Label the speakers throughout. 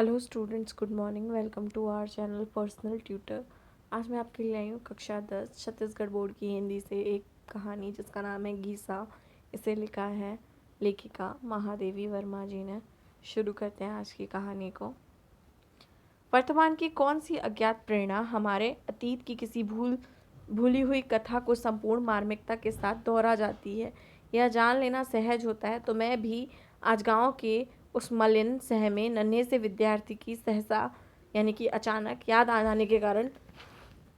Speaker 1: Hello students, good morning. Welcome to our channel personal tutor. आज मैं आपके लिए आई हूँ कक्षा 10 छत्तीसगढ़ बोर्ड की हिंदी से एक कहानी जिसका नाम है गीसा। इसे लिखा है लेखिका महादेवी वर्मा जी ने। शुरू करते हैं आज की कहानी को। वर्तमान की कौन सी अज्ञात प्रेरणा हमारे अतीत की किसी भूली हुई कथा को संपूर्ण मार्मिकता के साथ दोहरा जाती है। यह जान लेना सहज होता है तो मैं भी आज गांव के उस मलिन सहमे नन्हे से विद्यार्थी की सहसा यानी कि अचानक याद आ जाने के कारण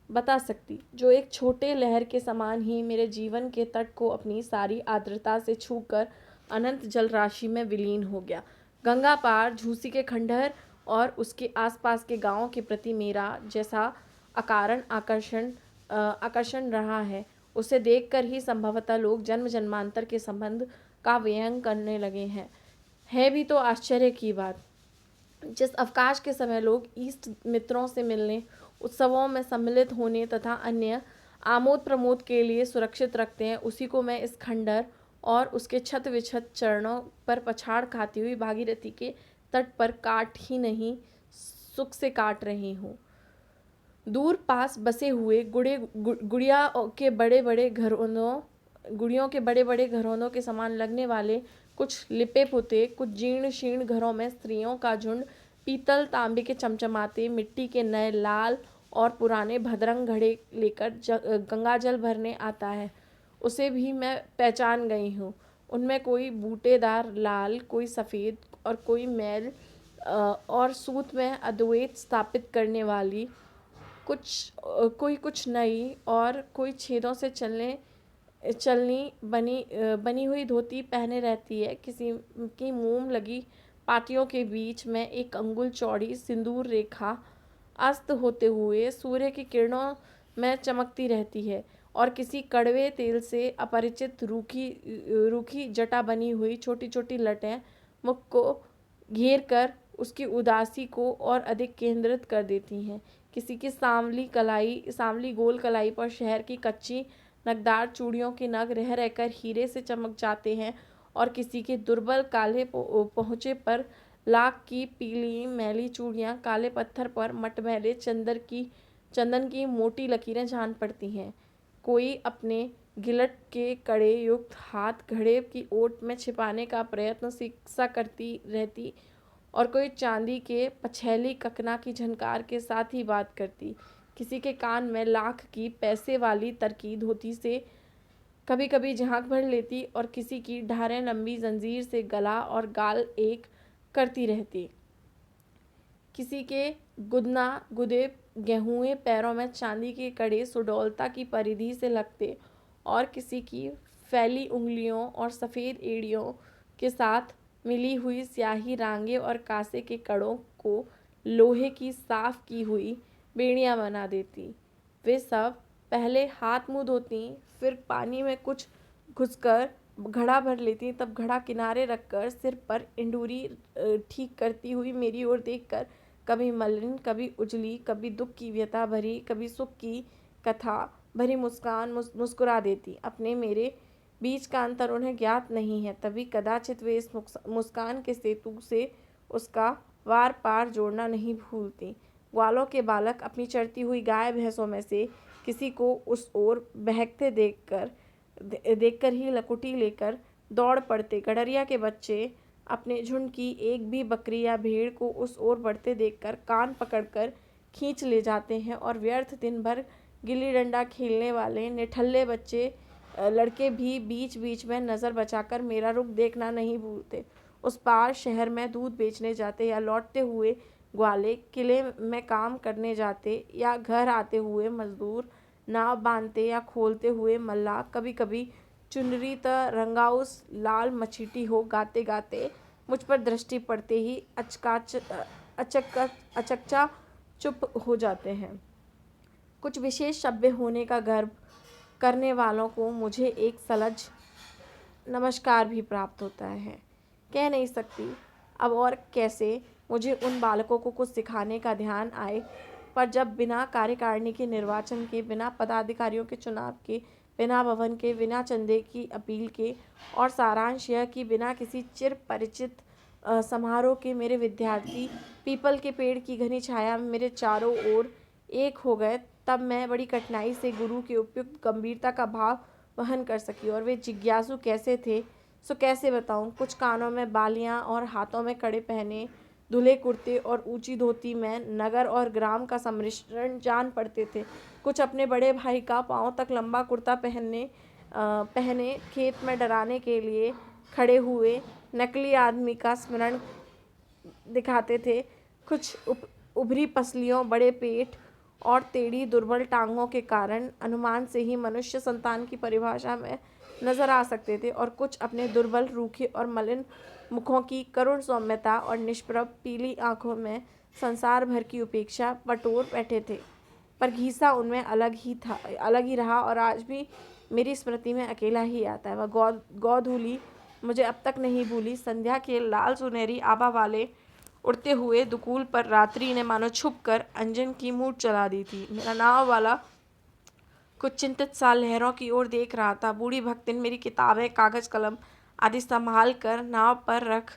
Speaker 1: बता सकती, जो एक छोटे लहर के समान ही मेरे जीवन के तट को अपनी सारी आर्द्रता से छूकर अनंत जल राशि में विलीन हो गया। गंगा पार झूसी के खंडहर और उसके आसपास के गांवों के प्रति मेरा जैसा अकारण आकर्षण रहा है, उसे देखकर ही संभवतः लोग जन्म जन्मांतर के संबंध का व्यंग करने लगे हैं। है भी तो आश्चर्य की बात। जिस अवकाश के समय लोग ईस्ट मित्रों से मिलने, उत्सवों में सम्मिलित होने तथा अन्य आमोद प्रमोद के लिए सुरक्षित रखते हैं, उसी को मैं इस खंडर और उसके छत विछत चरणों पर पछाड़ खाती हुई भागीरथी के तट पर काट ही नहीं, सुख से काट रही हूँ। दूर पास बसे हुए गुड़ियों के बड़े बड़े घरों के समान लगने वाले कुछ लिपे पुते, कुछ जीर्ण शीर्ण घरों में स्त्रियों का झुंड पीतल तांबे के चमचमाते मिट्टी के नए लाल और पुराने भद्रंग घड़े लेकर गंगा जल भरने आता है। उसे भी मैं पहचान गई हूँ। उनमें कोई बूटेदार लाल, कोई सफ़ेद और कोई मैल और सूत में अद्वैत स्थापित करने वाली, कोई कुछ नई और कोई छेदों से चलनी बनी हुई धोती पहने रहती है। किसी की मोम लगी पाटियों के बीच में एक अंगुल चौड़ी सिंदूर रेखा अस्त होते हुए सूर्य की किरणों में चमकती रहती है, और किसी कड़वे तेल से अपरिचित रूखी जटा बनी हुई छोटी छोटी लटें मुख को घेर कर उसकी उदासी को और अधिक केंद्रित कर देती हैं। किसी की सांवली गोल कलाई पर शहर की कच्ची नगदार चूड़ियों के नग रह रहकर हीरे से चमक जाते हैं, और किसी के दुर्बल काले पहुँचे पर लाख की पीली मैली चूड़ियाँ काले पत्थर पर मटमैले चंदन की मोटी लकीरें जान पड़ती हैं। कोई अपने गिलट के कड़े युक्त हाथ घड़े की ओट में छिपाने का प्रयत्न सा करती रहती, और कोई चांदी के पछैली ककना की झनकार के साथ ही बात करती। किसी के कान में लाख की पैसे वाली तरकी धोती से कभी कभी झांक भर लेती, और किसी की ढारें लंबी जंजीर से गला और गाल एक करती रहती। किसी के गुदना गुदे गेहूँए पैरों में चांदी के कड़े सुडौलता की परिधि से लगते, और किसी की फैली उंगलियों और सफ़ेद एड़ियों के साथ मिली हुई स्याही रांगे और कांसे के कड़ों को लोहे की साफ की हुई बेड़ियां बना देती। वे सब पहले हाथ मुंह धोती, फिर पानी में कुछ घुसकर घड़ा भर लेती, तब घड़ा किनारे रखकर सिर पर इंडूरी ठीक करती हुई मेरी ओर देखकर कभी मलिन, कभी उजली, कभी दुख की व्यथा भरी, कभी सुख की कथा भरी मुस्कुरा देती। अपने मेरे बीच का अंतर उन्हें ज्ञात नहीं है, तभी कदाचित वे इस मुस्कान के सेतु से उसका वार पार जोड़ना नहीं भूलती। ग्वालों के बालक अपनी चरती हुई गाय भैंसों में से किसी को उस ओर बहकते देखकर ही लकुटी लेकर दौड़ पड़ते। गडरिया के बच्चे अपने झुंड की एक भी बकरी या भेड़ को उस ओर बढ़ते देखकर कान पकड़कर खींच ले जाते हैं, और व्यर्थ दिन भर गिल्ली डंडा खेलने वाले निठल्ले बच्चे लड़के भी बीच बीच में नज़र बचाकर मेरा रुख देखना नहीं भूलते। उस पार शहर में दूध बेचने जाते या लौटते हुए ग्वाले, किले में काम करने जाते या घर आते हुए मजदूर, नाव बांधते या खोलते हुए मल्लाह, कभी कभी चुनरी रंगाउस लाल मछीटी हो गाते गाते मुझ पर दृष्टि पड़ते ही अचकचा चुप हो जाते हैं। कुछ विशेष सभ्य होने का गर्व करने वालों को मुझे एक सलज नमस्कार भी प्राप्त होता है। कह नहीं सकती अब और कैसे मुझे उन बालकों को कुछ सिखाने का ध्यान आए, पर जब बिना कार्यकारिणी के निर्वाचन के, बिना पदाधिकारियों के चुनाव के, बिना भवन के, बिना चंदे की अपील के, और सारांश यह कि बिना किसी चिर परिचित समारोह के मेरे विद्यार्थी पीपल के पेड़ की घनी छाया में मेरे चारों ओर एक हो गए, तब मैं बड़ी कठिनाई से गुरु के उपयुक्त गंभीरता का भाव वहन कर सकी। और वे जिज्ञासु कैसे थे सो कैसे बताऊं। कुछ कानों में बालियां और हाथों में कड़े पहने दूल्हे कुर्ते और ऊंची धोती में नगर और ग्राम का सम्मिश्रण जान पड़ते थे। कुछ अपने बड़े भाई का पांव तक लंबा कुर्ता पहने खेत में डराने के लिए खड़े हुए नकली आदमी का स्मरण दिखाते थे। कुछ उभरी पसलियों, बड़े पेट और टेढ़ी दुर्बल टांगों के कारण अनुमान से ही मनुष्य संतान की परिभाषा में नजर आ सकते थे, और कुछ अपने दुर्बल, रूखे और मलिन मुखों की करुण सौम्यता और निष्प्रभ पीली आंखों में संसार भर की उपेक्षा बटोर बैठे थे। पर घीसा उनमें अलग ही रहा, और आज भी मेरी स्मृति में अकेला ही आता है। वह गोधूली मुझे अब तक नहीं भूली। संध्या के लाल सुनहरी आभा वाले उड़ते हुए दुकूल पर रात्रि ने मानो छुप कर अंजन की मूठ चला दी थी। मेरा नाव वाला कुछ चिंतित सा लहरों की ओर देख रहा था। बूढ़ी भक्तिन मेरी किताबें, कागज कलम आदि संभाल कर नाव पर रख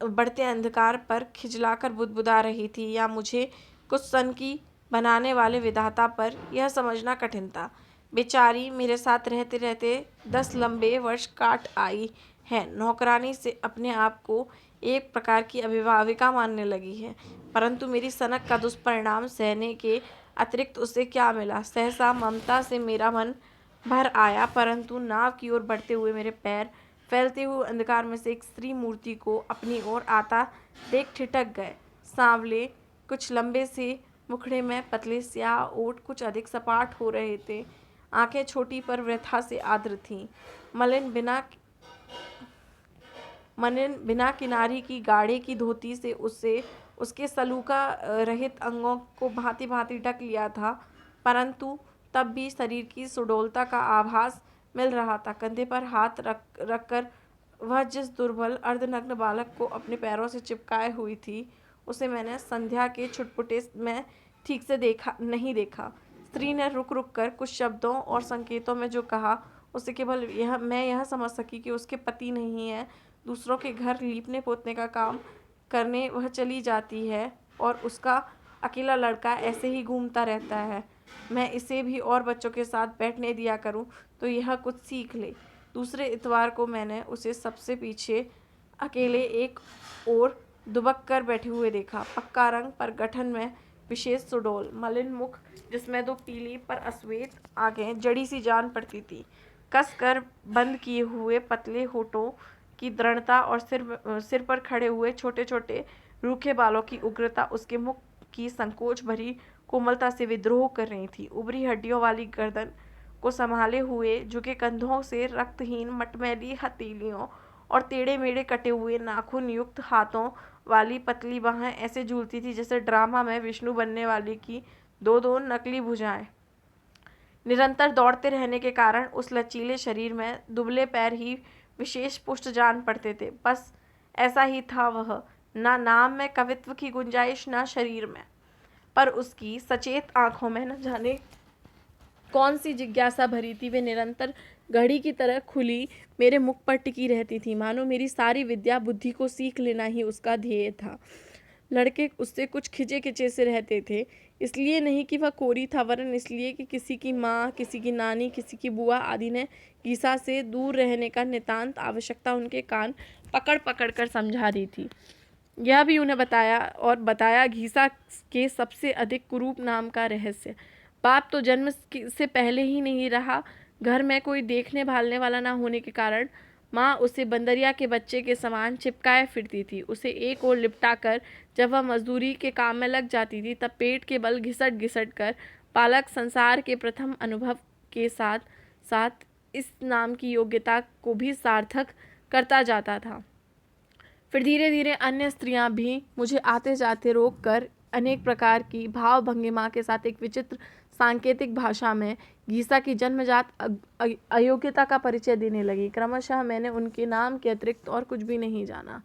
Speaker 1: बढ़ते अंधकार पर खिजलाकर बुदबुदा रही थी, या मुझे कुछ सन की बनाने वाले विधाता पर यह समझना कठिन था। बेचारी मेरे साथ रहते रहते 10 लंबे वर्ष काट आई है। नौकरानी से अपने आप को एक प्रकार की अभिभाविका मानने लगी है, परंतु मेरी सनक का दुष्परिणाम सहने के अतिरिक्त उसे क्या मिला। सहसा ममता से मेरा मन भर आया, परंतु नाव की ओर बढ़ते हुए मेरे पैर फैलते हुए अंधकार में से एक स्त्री मूर्ति को अपनी ओर आता देख ठिठक गए। सांवले, कुछ लंबे से मुखड़े में पतले स्याह ओठ कुछ अधिक सपाट हो रहे थे। आंखें छोटी पर वृथा से आर्द्र थीं। मलिन बिना किनारी की गाढ़े की धोती से उसके सलूका रहित अंगों को भांति भांति ढक लिया था, परंतु तब भी शरीर की सुडौलता का आभास मिल रहा था। कंधे पर हाथ रखकर वह जिस दुर्बल अर्धनग्न बालक को अपने पैरों से चिपकाए हुई थी, उसे मैंने संध्या के छुटपुटे में ठीक से नहीं देखा। स्त्री ने रुक रुक कर कुछ शब्दों और संकेतों में जो कहा, उसे केवल मैं यह समझ सकी कि उसके पति नहीं है। दूसरों के घर लीपने पोतने का काम करने वह चली जाती है, और उसका अकेला लड़का ऐसे ही घूमता रहता है। मैं इसे भी और बच्चों के साथ बैठने दिया करूं तो यह कुछ सीख ले। दूसरे इतवार को मैंने उसे सबसे पीछे अकेले एक ओर दुबक कर बैठे हुए देखा। पक्का रंग पर गठन में विशेष सुडौल, मलिन मुख जिसमें 2 पीली पर अश्वेत आंखें जड़ी सी जान पड़ती थी, कस कर बंद किए हुए पतले होठों की दृढ़ता और सिर पर खड़े हुए छोटे छोटे रूखे बालों की उग्रता उसके मुख की संकोच भरी कोमलता से विद्रोह कर रही थी। उभरी हड्डियों वाली गर्दन को संभाले हुए झुके कंधों से रक्तहीन मटमैली हथेलियों और टेढ़े मेढ़े कटे हुए नाखून युक्त हाथों वाली पतली बाहें ऐसे झूलती थी जैसे ड्रामा में विष्णु बनने वाली की 2 नकली भुजाएं। निरंतर दौड़ते रहने के कारण उस लचीले शरीर में दुबले पैर ही विशेष पुष्ट जान पड़ते थे। बस ऐसा ही था वह, ना नाम में कवित्व की गुंजाइश, ना शरीर में। पर उसकी सचेत आंखों में न जाने कौन सी जिज्ञासा भरी थी। वे निरंतर घड़ी की तरह खुली मेरे मुख पर टिकी रहती थी, मानो मेरी सारी विद्या बुद्धि को सीख लेना ही उसका ध्येय था। लड़के उससे कुछ खिंचे खिंचे से रहते थे, इसलिए नहीं कि वह कोरी था, वरन इसलिए कि किसी की माँ, किसी की नानी, किसी की बुआ आदि ने गीसा से दूर रहने का नितांत आवश्यकता उनके कान पकड़ पकड़ कर समझा दी थी। यह भी उन्हें बताया घीसा के सबसे अधिक कुरूप नाम का रहस्य। बाप तो जन्म से पहले ही नहीं रहा। घर में कोई देखने भालने वाला ना होने के कारण माँ उसे बंदरिया के बच्चे के समान चिपकाए फिरती थी। उसे एक ओर लिपटा कर जब वह मजदूरी के काम में लग जाती थी, तब पेट के बल घिसट घिसट कर बालक संसार के प्रथम अनुभव के साथ साथ इस नाम की योग्यता को भी सार्थक करता जाता था। फिर धीरे धीरे अन्य स्त्रियां भी मुझे आते जाते रोक कर अनेक प्रकार की भाव भंगिमा के साथ एक विचित्र सांकेतिक भाषा में गीसा की जन्मजात अयोग्यता का परिचय देने लगी। क्रमशः मैंने उनके नाम के अतिरिक्त और कुछ भी नहीं जाना।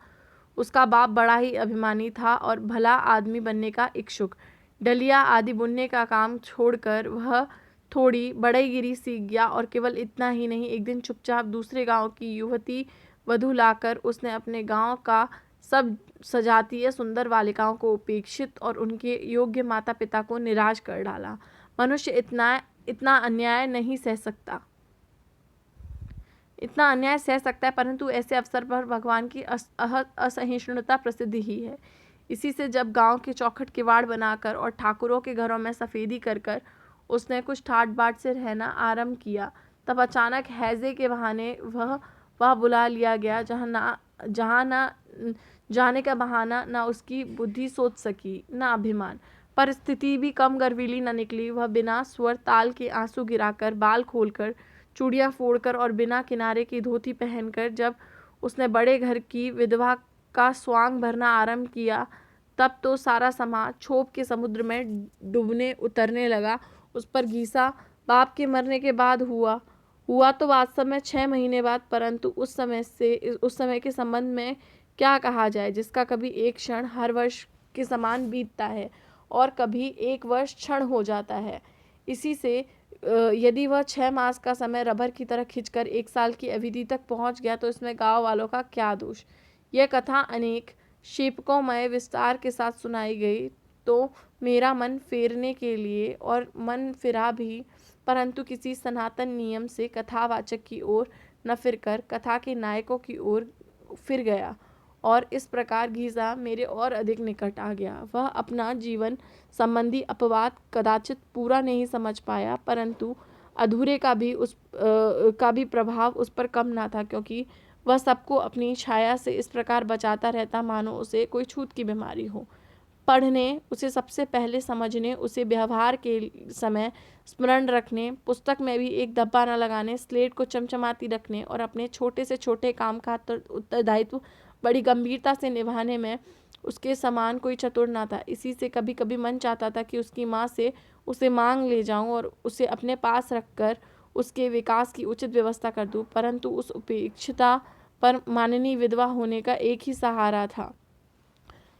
Speaker 1: उसका बाप बड़ा ही अभिमानी था और भला आदमी बनने का इच्छुक। डलिया आदि बुनने का काम छोड़कर वह थोड़ी बड़ईगिरी सीख गया, और केवल इतना ही नहीं, एक दिन चुपचाप दूसरे गांव की युवती वधू लाकर उसने अपने गांव का सब सजातीय सुंदर बालिकाओं को उपेक्षित और उनके योग्य माता पिता को निराश कर डाला। मनुष्य इतना इतना अन्याय नहीं सह सकता, इतना अन्याय सह सकता है, परंतु ऐसे अवसर पर भगवान की असहिष्णुता प्रसिद्ध ही है। इसी से जब गांव के चौखट किवाड़ बनाकर और ठाकुरों के घरों में सफेदी कर कर उसने कुछ ठाट बाट से रहना आरंभ किया, तब अचानक हैजे के बहाने वह बुला लिया गया जहाँ ना जाने का बहाना ना उसकी बुद्धि सोच सकी ना अभिमान। पर स्थिति भी कम गर्वीली न निकली। वह बिना स्वर ताल के आंसू गिराकर, बाल खोलकर, चूड़ियाँ फोड़कर और बिना किनारे की धोती पहनकर जब उसने बड़े घर की विधवा का स्वांग भरना आरंभ किया, तब तो सारा समाज क्षोभ के समुद्र में डूबने उतरने लगा। उस पर घीसा बाप के मरने के बाद हुआ तो वास्तव में 6 महीने बाद, परंतु उस समय के संबंध में क्या कहा जाए, जिसका कभी एक क्षण हर वर्ष के समान बीतता है और कभी एक वर्ष क्षण हो जाता है। इसी से यदि वह 6 मास का समय रबर की तरह खिंचकर 1 साल की अवधि तक पहुंच गया, तो इसमें गांव वालों का क्या दोष। यह कथा अनेक शीपकोमय विस्तार के साथ सुनाई गई तो मेरा मन फेरने के लिए और मन फिरा भी, परंतु किसी सनातन नियम से कथावाचक की ओर न फिरकर कथा के नायकों की ओर फिर गया और इस प्रकार घीसा मेरे और अधिक निकट आ गया। वह अपना जीवन संबंधी अपवाद कदाचित पूरा नहीं समझ पाया, परंतु अधूरे का भी प्रभाव उस पर कम ना था, क्योंकि वह सबको अपनी छाया से इस प्रकार बचाता रहता मानो उसे कोई छूत की बीमारी हो। पढ़ने, उसे सबसे पहले समझने, उसे व्यवहार के समय स्मरण रखने, पुस्तक में भी एक धब्बा न लगाने, स्लेट को चमचमाती रखने और अपने छोटे से छोटे काम का उत्तरदायित्व बड़ी गंभीरता से निभाने में उसके समान कोई चतुर ना था। इसी से कभी कभी मन चाहता था कि उसकी माँ से उसे मांग ले जाऊं और उसे अपने पास रखकर उसके विकास की उचित व्यवस्था कर दूं, परंतु उस उपेक्षिता पर माननीय विधवा होने का एक ही सहारा था।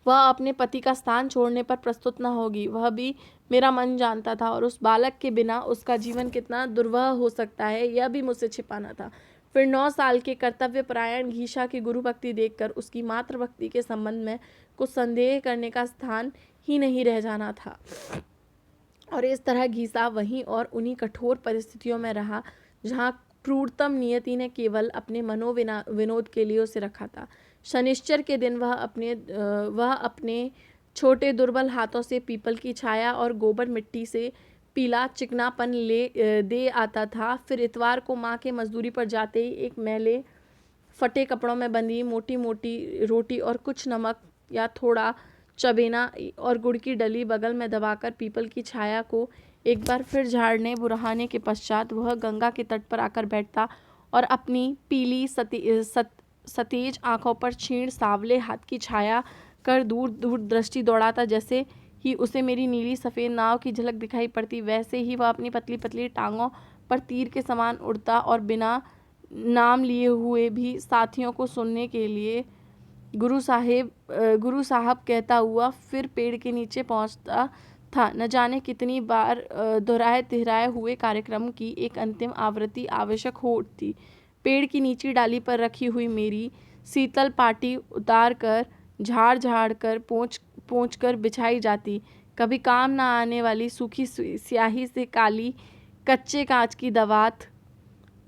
Speaker 1: वह अपने पति का स्थान छोड़ने पर प्रस्तुत न होगी, वह भी मेरा मन जानता था, और उस बालक के बिना उसका जीवन कितना दुर्वह हो सकता है यह भी मुझसे छिपाना था। फिर 9 साल के कर्तव्यपरायण घीसा की गुरु भक्ति देखकर उसकी मातृभक्ति के संबंध में कुछ संदेह करने का स्थान ही नहीं रह जाना था। और इस तरह घीसा वहीं और उन्हीं कठोर परिस्थितियों में रहा जहाँ क्रूरतम नियति ने केवल अपने मनोविनोद के लिए उसे रखा था। शनिश्चर के दिन वह अपने छोटे दुर्बल हाथों से पीपल की छाया और गोबर मिट्टी से पीला चिकनापन दे आता था। फिर इतवार को माँ के मजदूरी पर जाते ही एक मैले फटे कपड़ों में बंधी मोटी मोटी रोटी और कुछ नमक या थोड़ा चबेना और गुड़ की डली बगल में दबाकर पीपल की छाया को एक बार फिर झाड़ने बुरहाने के पश्चात वह गंगा के तट पर आकर बैठता और अपनी पीली सतेज आंखों पर क्षीण सावले हाथ की छाया कर दूर दूर दृष्टि दौड़ाता। जैसे ही उसे मेरी नीली सफ़ेद नाव की झलक दिखाई पड़ती, वैसे ही वह अपनी पतली पतली टांगों पर तीर के समान उड़ता और बिना नाम लिए हुए भी साथियों को सुनने के लिए गुरु साहब कहता हुआ फिर पेड़ के नीचे पहुंचता था। न जाने कितनी बार दोहराए तिहराए हुए कार्यक्रम की एक अंतिम आवृत्ति आवश्यक हो उठती। पेड़ की नीची डाली पर रखी हुई मेरी शीतल पाटी उतार कर झाड़ कर पोंछ कर बिछाई जाती। कभी काम न आने वाली सूखी स्याही से काली कच्चे कांच की दवात,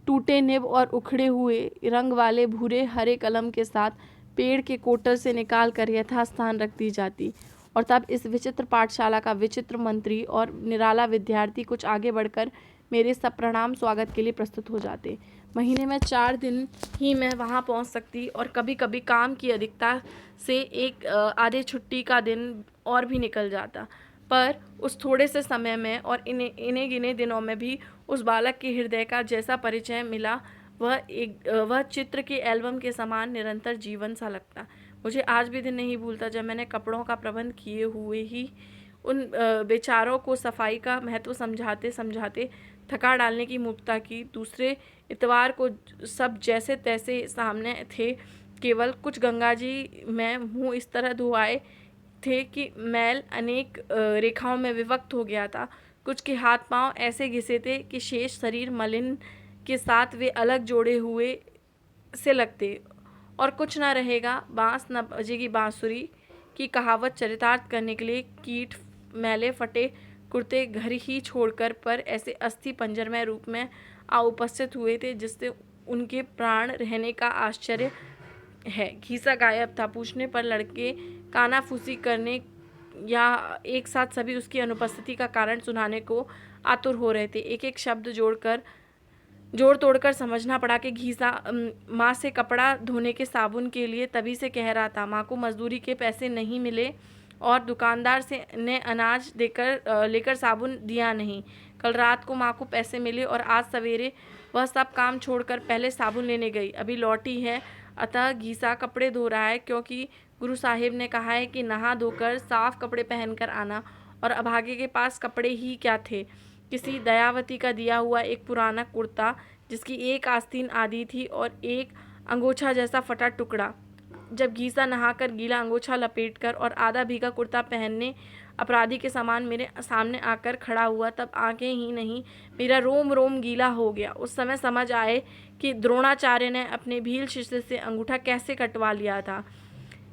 Speaker 1: टूटे निब और उखड़े हुए रंग वाले भूरे हरे कलम के साथ पेड़ के कोटर से निकाल कर यथास्थान रख दी जाती। और तब इस विचित्र पाठशाला का विचित्र मंत्री और निराला विद्यार्थी कुछ आगे बढ़कर मेरे सप्रणाम स्वागत के लिए प्रस्तुत हो जाते। महीने में 4 दिन ही मैं वहाँ पहुँच सकती और कभी कभी काम की अधिकता से एक आधे छुट्टी का दिन और भी निकल जाता। पर उस थोड़े से समय में और इन्हें गिने दिनों में भी उस बालक के हृदय का जैसा परिचय मिला, वह चित्र के एल्बम के समान निरंतर जीवन सा लगता। मुझे आज भी दिन नहीं भूलता जब मैंने कपड़ों का प्रबंध किए हुए ही उन बेचारों को सफाई का महत्व समझाते समझाते थका डालने की मूर्खता की। दूसरे इतवार को सब जैसे तैसे सामने थे, केवल कुछ गंगा जी में मुंह इस तरह धुआए थे कि मैल अनेक रेखाओं में विभक्त हो गया था। कुछ के हाथ पांव ऐसे घिसे थे कि शेष शरीर मलिन के साथ वे अलग जोड़े हुए से लगते और कुछ न रहेगा, बाँस न बजेगी बाँसुरी की कहावत चरितार्थ करने के लिए कीट मैले फटे कुर्ते घर ही छोड़कर पर ऐसे अस्थि पंजरमय रूप में आ उपस्थित हुए थे जिससे उनके प्राण रहने का आश्चर्य है। घीसा गायब था। पूछने पर लड़के कानाफूसी करने या एक साथ सभी उसकी अनुपस्थिति का कारण सुनाने को आतुर हो रहे थे। एक एक शब्द जोड़ तोड़कर समझना पड़ा कि घीसा माँ से कपड़ा धोने के साबुन के लिए तभी से कह रहा था। माँ को मजदूरी के पैसे नहीं मिले और दुकानदार ने अनाज लेकर साबुन दिया नहीं। कल रात को माँ को पैसे मिले और आज सवेरे वह सब काम छोड़कर पहले साबुन लेने गई, अभी लौटी है। अतः घीसा कपड़े धो रहा है क्योंकि गुरु साहिब ने कहा है कि नहा धोकर साफ कपड़े पहनकर आना, और अभागे के पास कपड़े ही क्या थे। किसी दयावती का दिया हुआ एक पुराना कुर्ता जिसकी एक आस्तीन आधी थी और एक अंगोछा जैसा फटा टुकड़ा। जब घीसा नहाकर गीला अंगोछा लपेटकर और आधा भीगा कुर्ता पहनने अपराधी के समान मेरे सामने आकर खड़ा हुआ, तब आंखें ही नहीं मेरा रोम रोम गीला हो गया। उस समय समझ आए कि द्रोणाचार्य ने अपने भील शिष्य से अंगूठा कैसे कटवा लिया था।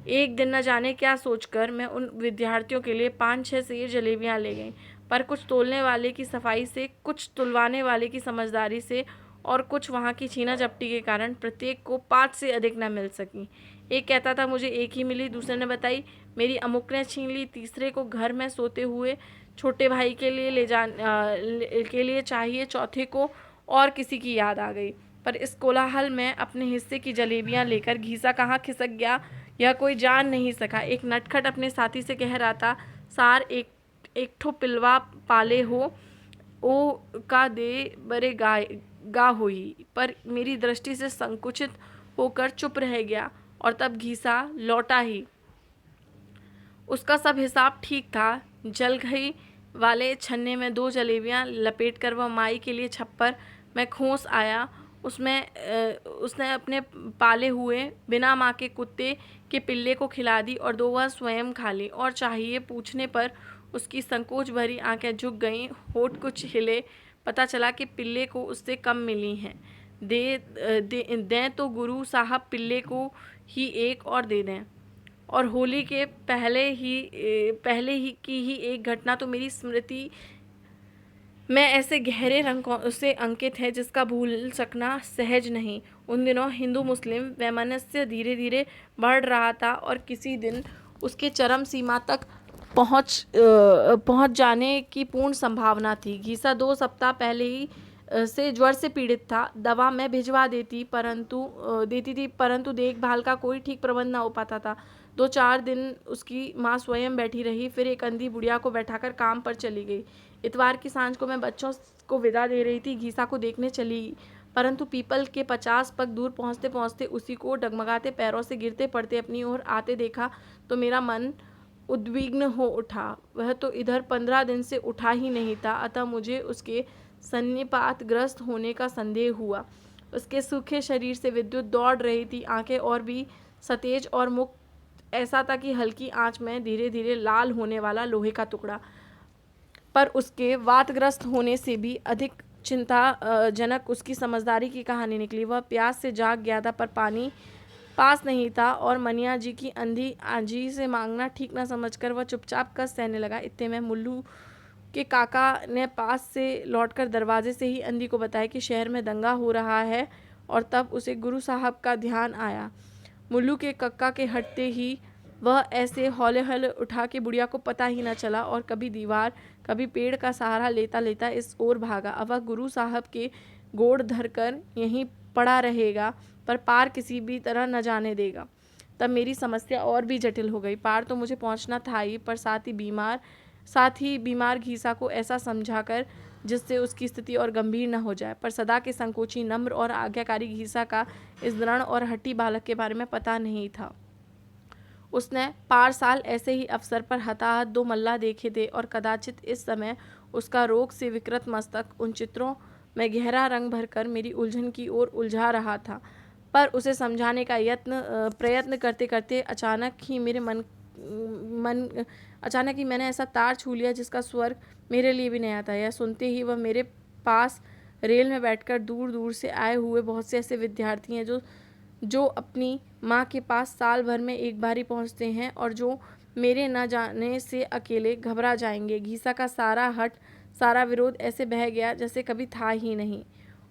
Speaker 1: एक दिन न जाने क्या सोचकर मैं उन विद्यार्थियों के लिए 5-6 सेर जलेबियाँ ले गई, पर कुछ तोलने वाले की सफाई से, कुछ तुलवाने वाले की समझदारी से और कुछ वहाँ की छीना झपटी के कारण प्रत्येक को 5 से अधिक न मिल सकी। एक कहता था मुझे एक ही मिली, दूसरे ने बताई मेरी अमुक ने छीन ली, तीसरे को घर में सोते हुए छोटे भाई के लिए चाहिए, चौथे को और किसी की याद आ गई। पर इस कोलाहल में अपने हिस्से की जलेबियाँ लेकर घीसा कहाँ खिसक गया यह कोई जान नहीं सका। एक नटखट अपने साथी से कह रहा था, सार एक ठो पिलवा पाले हो ओ का दे बरे गा होई, पर मेरी दृष्टि से संकुचित होकर चुप रह गया। और तब घीसा लौटा ही। उसका सब हिसाब ठीक था। जल गई वाले छन्ने में 2 जलेबियाँ लपेटकर वह माई के लिए छप्पर में खोस आया। उसने अपने पाले हुए बिना माँ के कुत्ते के पिल्ले को खिला दी और 2 वह स्वयं खा ली। और चाहिए पूछने पर उसकी संकोच भरी आंखें झुक गईं, होठ कुछ हिले। पता चला कि पिल्ले को उससे कम मिली हैं। दें तो गुरु साहब पिल्ले को ही एक और दे दें। और होली के पहले ही की ही एक घटना तो मेरी स्मृति में ऐसे गहरे रंगों से अंकित है जिसका भूल सकना सहज नहीं। उन दिनों हिंदू मुस्लिम वैमनस्य धीरे धीरे बढ़ रहा था और किसी दिन उसके चरम सीमा तक पहुंच जाने की पूर्ण संभावना थी। घीसा 2 सप्ताह पहले ही से ज्वर से पीड़ित था। दवा मैं भिजवा देती थी, परंतु देखभाल का कोई ठीक प्रबंध न हो पाता था। 2-4 दिन उसकी माँ स्वयं बैठी रही, फिर एक अंधी बुढ़िया को बैठाकर काम पर चली गई। इतवार की सांझ को मैं बच्चों को विदा दे रही थी, घीसा को देखने चली, परंतु पीपल के 50 पग दूर पहुँचते पहुँचते उसी को डगमगाते पैरों से गिरते पड़ते अपनी ओर आते देखा तो मेरा मन उद्विग्न हो उठा। वह तो इधर 15 दिन से उठा ही नहीं था, अतः मुझे उसके सन्निपात ग्रस्त होने का संदेह हुआ। उसके सूखे शरीर से विद्युत दौड़ रही थी, आंखें और भी सतेज और मुख ऐसा था कि हल्की आंच में धीरे धीरे लाल होने वाला लोहे का टुकड़ा। पर उसके वातग्रस्त होने से भी अधिक चिंताजनक उसकी समझदारी की कहानी निकली। वह प्यास से जाग गया था पर पानी पास नहीं था और मनिया जी की अंधी आजी से मांगना ठीक न समझकर वह चुपचाप कस सहने लगा। इतने में मुल्लू के काका ने पास से लौटकर दरवाजे से ही अंधी को बताया कि शहर में दंगा हो रहा है, और तब उसे गुरु साहब का ध्यान आया। मुल्लू के कक्का के हटते ही वह ऐसे हौले हौले उठा कि बुढ़िया को पता ही न चला और कभी दीवार कभी पेड़ का सहारा लेता लेता इस ओर भागा। अब वह गुरु साहब के गोड़ धरकर यहीं पड़ा रहेगा, पर पार किसी भी तरह न जाने देगा। तब मेरी समस्या और भी जटिल हो गई। पार तो मुझे पहुंचना था ही, पर साथ ही बीमार घीसा को ऐसा समझाकर जिससे उसकी स्थिति और गंभीर न हो जाए। पर सदा के संकोची, नम्र और आज्ञाकारी घीसा का इस दृढ़ और हट्टी बालक के बारे में पता नहीं था। उसने पार साल ऐसे ही अवसर पर हताहत 2 मल्ला देखे थे और कदाचित इस समय उसका रोग से विकृत मस्तक उन चित्रों में गहरा रंग भरकर मेरी उलझन की ओर उलझा रहा था। पर उसे समझाने का प्रयत्न करते करते अचानक ही मैंने ऐसा तार छू लिया जिसका स्वर्ग मेरे लिए भी नया था। यह सुनते ही वह मेरे पास रेल में बैठकर दूर दूर से आए हुए बहुत से ऐसे विद्यार्थी हैं जो अपनी माँ के पास साल भर में एक बार ही पहुँचते हैं और जो मेरे न जाने से अकेले घबरा जाएंगे। घीसा का सारा हट, सारा विरोध ऐसे बह गया जैसे कभी था ही नहीं।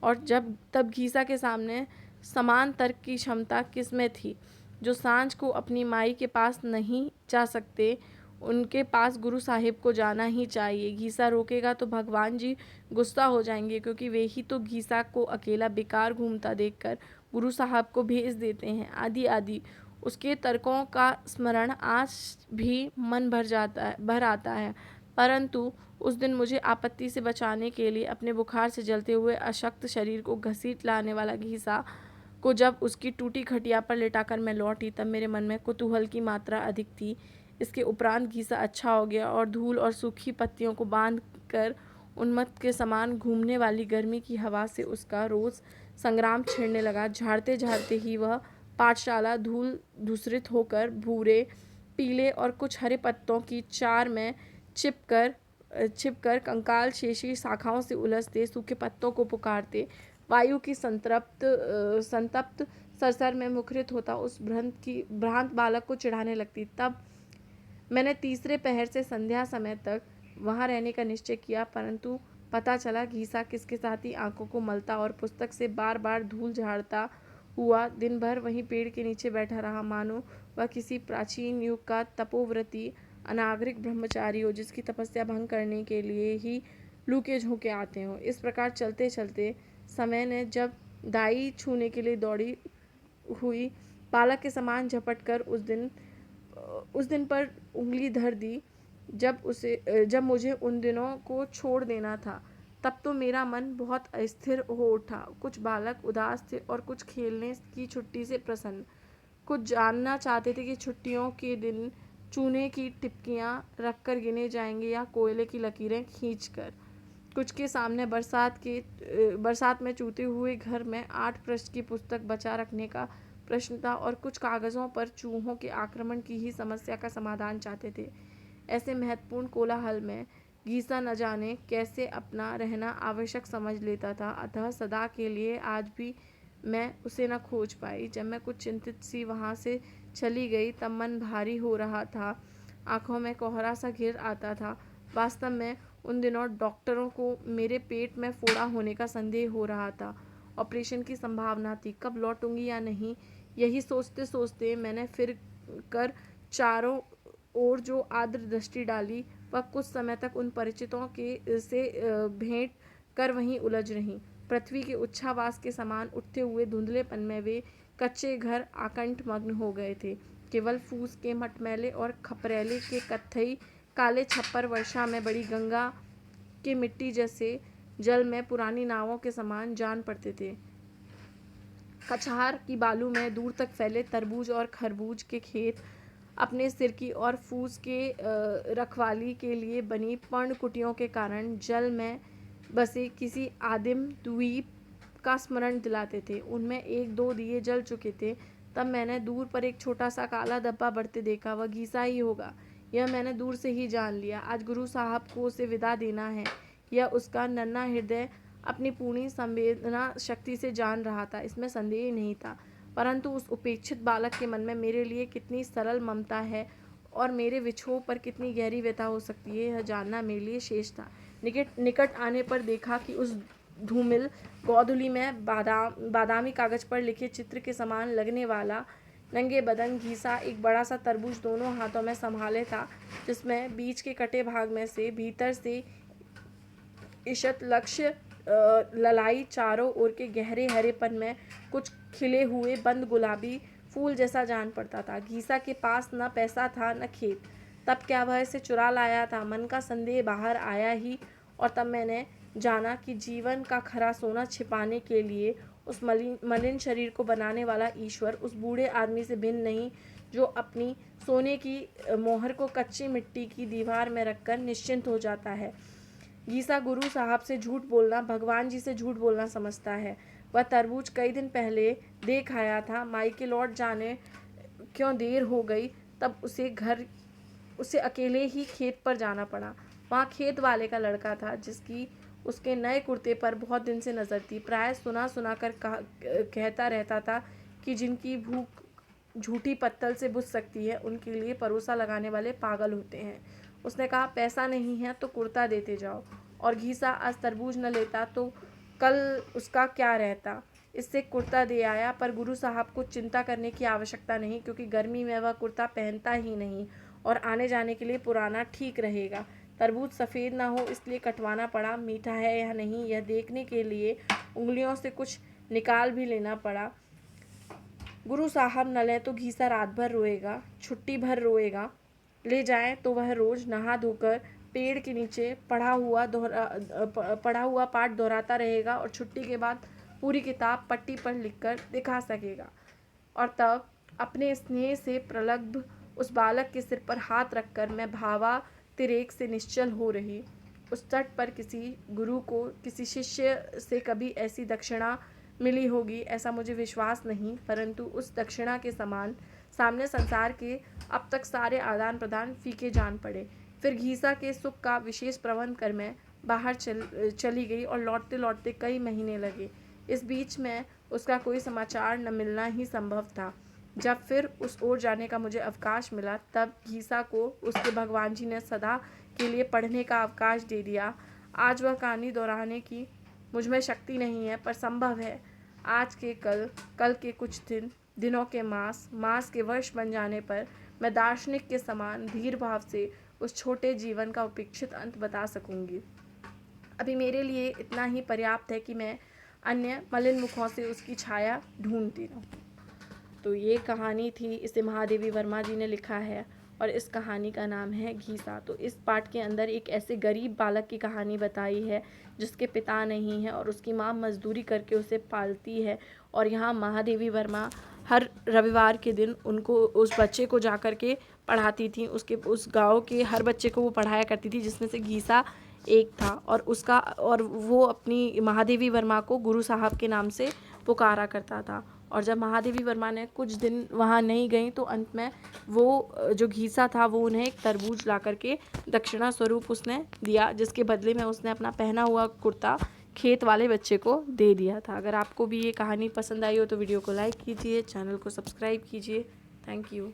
Speaker 1: और तब घीसा के सामने समान तर्क की क्षमता किसमें थी। जो सांझ को अपनी माई के पास नहीं जा सकते, उनके पास गुरु साहिब को जाना ही चाहिए। घीसा रोकेगा तो भगवान जी गुस्सा हो जाएंगे, क्योंकि वे ही तो घीसा को अकेला बेकार घूमता देखकर गुरु साहब को भेज देते हैं। आदि आदि उसके तर्कों का स्मरण आज भी मन भर आता है। परंतु उस दिन मुझे आपत्ति से बचाने के लिए अपने बुखार से जलते हुए अशक्त शरीर को घसीट लाने वाला घीसा को जब उसकी टूटी खटिया पर लेटाकर मैं लौटी, तब मेरे मन में कुतूहल की मात्रा अधिक थी। इसके उपरांत घीसा अच्छा हो गया और धूल और सूखी पत्तियों को बांध कर उन्मत्त के समान घूमने वाली गर्मी की हवा से उसका रोज संग्राम छिड़ने लगा। झाड़ते झाड़ते ही वह पाठशाला धूल धूसरित होकर भूरे, पीले और कुछ हरे पत्तों की चार में छिपकर कंकाल शेषी शाखाओं से उलझते सूखे पत्तों को पुकारते वायु की संतप्त सरसर में मुखरित होता उस भ्रांत बालक को चिढ़ाने लगती। तब मैंने तीसरे पहर से संध्या समय तक वहाँ रहने का निश्चय किया, परंतु पता चला घीसा किसके साथ ही आंखों को मलता और पुस्तक से बार बार धूल झाड़ता हुआ दिन भर वहीं पेड़ के नीचे बैठा रहा, मानो वह किसी प्राचीन युग का तपोव्रती अनागरिक ब्रह्मचारी हो, जिसकी तपस्या भंग करने के लिए ही लूके झोंके आते हों। इस प्रकार चलते चलते समय ने जब दाई छूने के लिए दौड़ी हुई बालक के समान झपट कर उस दिन पर उंगली धर दी, जब मुझे उन दिनों को छोड़ देना था। तब तो मेरा मन बहुत अस्थिर हो उठा। कुछ बालक उदास थे और कुछ खेलने की छुट्टी से प्रसन्न। कुछ जानना चाहते थे कि छुट्टियों के दिन चूने की टिपकियां रखकर गिने जाएंगे या कोयले की लकीरें खींचकर। कुछ के सामने बरसात में चूते हुए घर में 8 पृष्ठ की पुस्तक बचा रखने का प्रश्न था और कुछ कागजों पर चूहों के आक्रमण की ही समस्या का समाधान चाहते थे। ऐसे महत्वपूर्ण कोलाहल में घीसा न जाने कैसे अपना रहना आवश्यक समझ लेता था। अतः सदा के लिए आज भी मैं उसे न खोज पाई। जब मैं कुछ चिंतित सी वहाँ से चली गई, तब मन भारी हो रहा था, आंखों में कोहरा सा घिर आता था। वास्तव में उन दिनों डॉक्टरों को मेरे पेट में फोड़ा होने का संदेह हो रहा था। ऑपरेशन की संभावना थी। कब लौटूंगी या नहीं, यही सोचते सोचते मैंने फिर कर चारों ओर जो आर्द्र दृष्टि डाली, वह कुछ समय तक उन परिचितों के से भेंट कर वहीं उलझ रही। पृथ्वी के उच्छावास के समान उठते हुए धुंधलेपन में वे कच्चे घर आकंठ मग्न हो गए थे। केवल फूस के मटमैले और खपरेले के कत्थई काले छप्पर वर्षा में बड़ी गंगा के मिट्टी जैसे जल में पुरानी नावों के समान जान पड़ते थे। कछार की बालू में दूर तक फैले तरबूज और खरबूज के खेत अपने सिर की और फूस के रखवाली के लिए बनी पर्णकुटियों के कारण जल में बसे किसी आदिम द्वीप का स्मरण दिलाते थे। उनमें 1-2 दिए जल चुके थे। तब मैंने दूर पर एक छोटा सा काला धब्बा बढ़ते देखा। वह घीसा ही होगा, यह मैंने दूर से ही जान लिया। आज गुरु साहब को उसे विदा देना है, यह उसका नन्हा हृदय अपनी पूर्ण संवेदना शक्ति से जान रहा था, इसमें संदेह नहीं था। परंतु उस उपेक्षित बालक के मन में मेरे लिए कितनी सरल ममता है और मेरे विछोह पर कितनी गहरी व्यथा हो सकती है, यह जानना मेरे लिए शेष था। निकट आने पर देखा कि उस धूमिल गोधूलि में बादामी कागज पर लिखे चित्र के समान लगने वाला नंगे बदन घीसा एक बड़ा सा तरबूज दोनों हाथों में संभाले था, जिसमें बीच के कटे भाग में से भीतर से ईषत लक्ष्य ललाई चारों ओर के गहरे हरेपन में कुछ खिले हुए बंद गुलाबी फूल जैसा जान पड़ता था। घीसा के पास न पैसा था न खेत, तब क्या वह इसे चुरा लाया था? मन का संदेह बाहर आया ही, और तब मैंने जाना कि जीवन का खरा सोना छिपाने के लिए उस मलिन शरीर को बनाने वाला ईश्वर उस बूढ़े आदमी से भिन्न नहीं, जो अपनी सोने की मोहर को कच्ची मिट्टी की दीवार में रखकर निश्चिंत हो जाता है। घीसा गुरु साहब से झूठ बोलना भगवान जी से झूठ बोलना समझता है। वह तरबूज कई दिन पहले देख आया था। माई के लौट जाने क्यों देर हो गई, तब उसे अकेले ही खेत पर जाना पड़ा। वहाँ खेत वाले का लड़का था, जिसकी उसके नए कुर्ते पर बहुत दिन से नजर थी। प्राय सुना सुना कर कहता रहता था कि जिनकी भूख झूठी पत्तल से बुझ सकती है, उनके लिए परोसा लगाने वाले पागल होते हैं। उसने कहा, पैसा नहीं है तो कुर्ता देते जाओ, और घीसा आज तरबूज न लेता तो कल उसका क्या रहता। इससे कुर्ता दे आया, पर गुरु साहब को चिंता करने की आवश्यकता नहीं, क्योंकि गर्मी में वह कुर्ता पहनता ही नहीं और आने जाने के लिए पुराना ठीक रहेगा। तरबूज सफ़ेद ना हो इसलिए कटवाना पड़ा। मीठा है या नहीं यह देखने के लिए उंगलियों से कुछ निकाल भी लेना पड़ा। गुरु साहब न लें तो घीसा रात भर रोएगा, छुट्टी भर रोएगा। ले जाएं तो वह रोज़ नहा धोकर पेड़ के नीचे पढ़ा हुआ पाठ दोहराता रहेगा और छुट्टी के बाद पूरी किताब पट्टी पर लिखकर दिखा सकेगा। और तब अपने स्नेह से प्रलब्ध उस बालक के सिर पर हाथ रखकर मैं भावातिरेक से निश्चल हो रही। उस तट पर किसी गुरु को किसी शिष्य से कभी ऐसी दक्षिणा मिली होगी ऐसा मुझे विश्वास नहीं, परंतु उस दक्षिणा के समान सामने संसार के अब तक सारे आदान प्रदान फीके जान पड़े। फिर घीसा के सुख का विशेष प्रबंध कर मैं बाहर चली गई और लौटते लौटते कई महीने लगे। इस बीच में उसका कोई समाचार न मिलना ही संभव था। जब फिर उस ओर जाने का मुझे अवकाश मिला, तब घीसा को उसके भगवान जी ने सदा के लिए पढ़ने का अवकाश दे दिया। आज वह कहानी दोहराने की मुझ में शक्ति नहीं है, पर संभव है आज के कल, कल के कुछ दिनों के मास के वर्ष बन जाने पर मैं दार्शनिक के समान धीर भाव से उस छोटे जीवन का उपेक्षित अंत बता सकूंगी। अभी मेरे लिए इतना ही पर्याप्त है कि मैं अन्य मलिन मुखों से उसकी छाया ढूंढती रहूं। तो ये कहानी थी, इसे महादेवी वर्मा जी ने लिखा है और इस कहानी का नाम है घीसा। तो इस पाठ के अंदर एक ऐसे गरीब बालक की कहानी बताई है जिसके पिता नहीं है और उसकी माँ मजदूरी करके उसे पालती है, और यहाँ महादेवी वर्मा हर रविवार के दिन उनको उस बच्चे को जा कर के पढ़ाती थी। उस गांव के हर बच्चे को वो पढ़ाया करती थी, जिसमें से घीसा एक था, और वो अपनी महादेवी वर्मा को गुरु साहब के नाम से पुकारा करता था। और जब महादेवी वर्मा ने कुछ दिन वहाँ नहीं गई तो अंत में वो जो घीसा था वो उन्हें एक तरबूज ला करके दक्षिणा स्वरूप उसने दिया, जिसके बदले में उसने अपना पहना हुआ कुर्ता खेत वाले बच्चे को दे दिया था। अगर आपको भी ये कहानी पसंद आई हो तो वीडियो को लाइक कीजिए, चैनल को सब्सक्राइब कीजिए। Thank you.